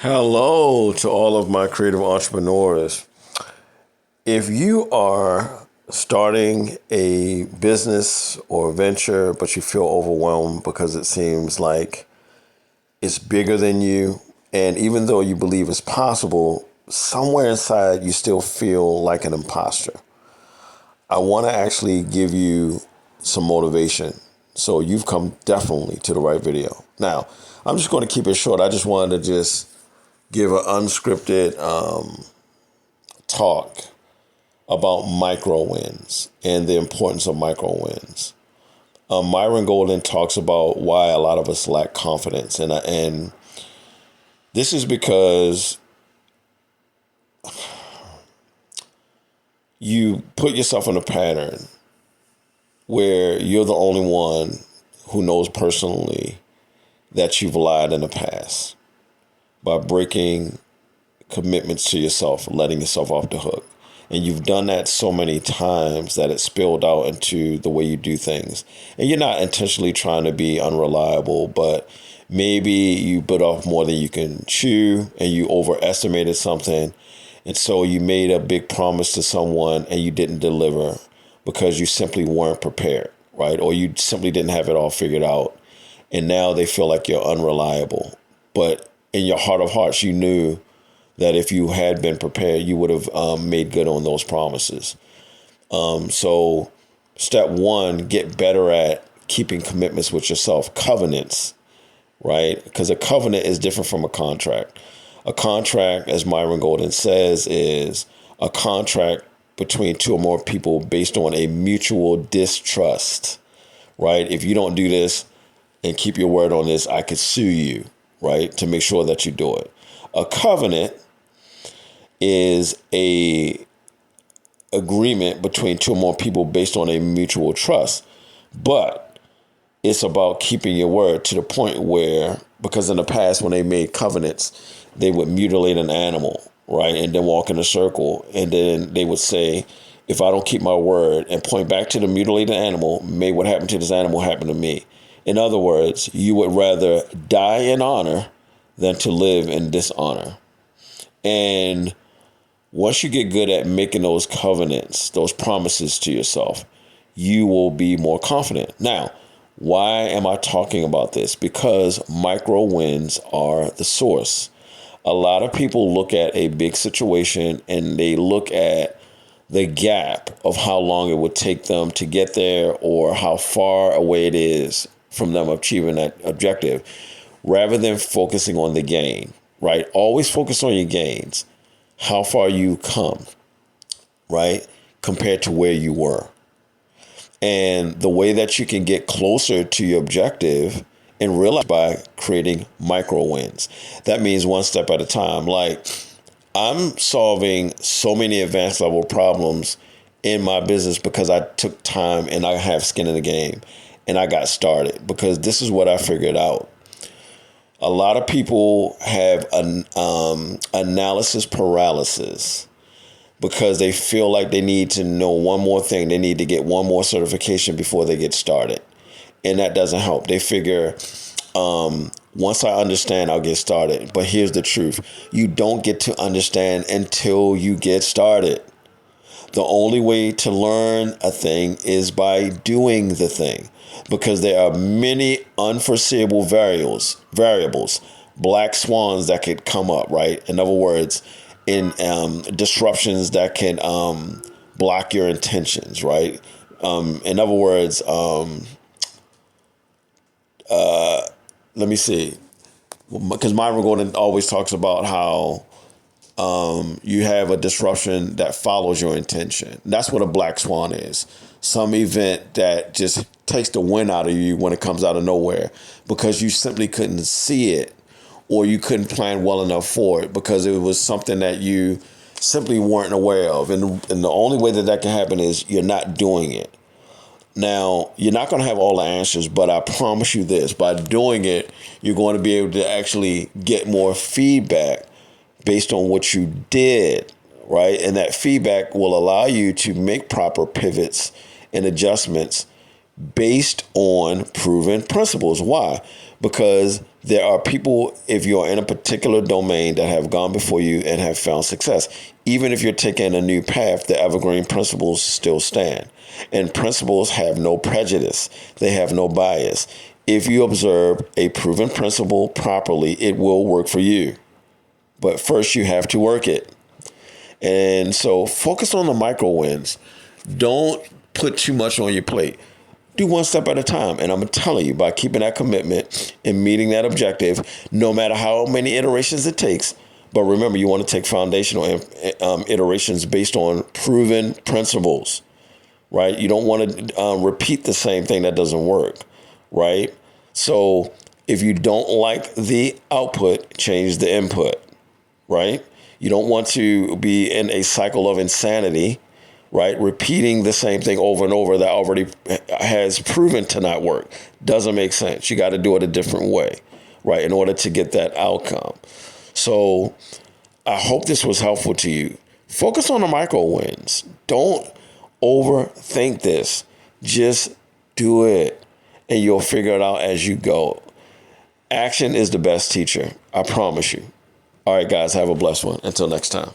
Hello to all of my creative entrepreneurs. If you are starting a business or venture, but you feel overwhelmed because it seems like it's bigger than you, and even though you believe it's possible, somewhere inside you still feel like an imposter, I want to actually give you some motivation. So you've come definitely to the right video. Now, I'm just going to keep it short. I just wanted to just give an unscripted talk about micro wins and the importance of micro wins. Myron Golden talks about why a lot of us lack confidence, and this is because you put yourself in a pattern where you're the only one who knows personally that you've lied in the past by breaking commitments to yourself, letting yourself off the hook. And you've done that so many times that it spilled out into the way you do things. And you're not intentionally trying to be unreliable, but maybe you bit off more than you can chew and you overestimated something. And so you made a big promise to someone and you didn't deliver because you simply weren't prepared, right? Or you simply didn't have it all figured out. And now they feel like you're unreliable. But in your heart of hearts, you knew that if you had been prepared, you would have made good on those promises. So step one, get better at keeping commitments with yourself, covenants, right? Because a covenant is different from a contract. A contract, as Myron Golden says, is a contract between two or more people based on a mutual distrust, right? If you don't do this and keep your word on this, I could sue you, right, to make sure that you do it. A covenant is a agreement between two or more people based on a mutual trust. But it's about keeping your word to the point where, because in the past when they made covenants, they would mutilate an animal, right, and then walk in a circle. And then they would say, if I don't keep my word, and point back to the mutilated animal, may what happened to this animal happen to me. In other words, you would rather die in honor than to live in dishonor. And once you get good at making those covenants, those promises to yourself, you will be more confident. Now, why am I talking about this? Because micro wins are the source. A lot of people look at a big situation and they look at the gap of how long it would take them to get there or how far away it is from them achieving that objective, rather than focusing on the gain, right? Always focus on your gains, how far you come, right, compared to where you were. And the way that you can get closer to your objective and realize by creating micro wins. That means one step at a time. Like, I'm solving so many advanced level problems in my business because I took time and I have skin in the game and I got started, because this is what I figured out. A lot of people have an analysis paralysis because they feel like they need to know one more thing. They need to get one more certification before they get started. And that doesn't help. They figure, once I understand, I'll get started. But here's the truth. You don't get to understand until you get started. The only way to learn a thing is by doing the thing, because there are many unforeseeable variables, black swans that could come up, right? In other words, in disruptions that can block your intentions, right? In other words, let me see, because Myron Gordon always talks about how you have a disruption that follows your intention. That's what a black swan is. Some event that just takes the wind out of you when it comes out of nowhere because you simply couldn't see it, or you couldn't plan well enough for it because it was something that you simply weren't aware of. And the only way that can happen is you're not doing it. Now, you're not going to have all the answers, but I promise you this, by doing it, you're going to be able to actually get more feedback based on what you did, right? And that feedback will allow you to make proper pivots and adjustments based on proven principles. Why? because there are people, if you're in a particular domain, that have gone before you and have found success. Even if you're taking a new path, the evergreen principles still stand. And principles have no prejudice. They have no bias. If you observe a proven principle properly, it will work for you. But first you have to work it. And so focus on the micro wins. Don't put too much on your plate. Do one step at a time. And I'm telling you, by keeping that commitment and meeting that objective, no matter how many iterations it takes, but remember, you want to take foundational iterations based on proven principles, right? You don't want to repeat the same thing that doesn't work, right? So if you don't like the output, change the input, right? You don't want to be in a cycle of insanity, right? Repeating the same thing over and over that already has proven to not work. Doesn't make sense. You got to do it a different way, right? In order to get that outcome. So I hope this was helpful to you. Focus on the micro wins. Don't overthink this. Just do it and you'll figure it out as you go. Action is the best teacher. I promise you. All right, guys, have a blessed one. Until next time.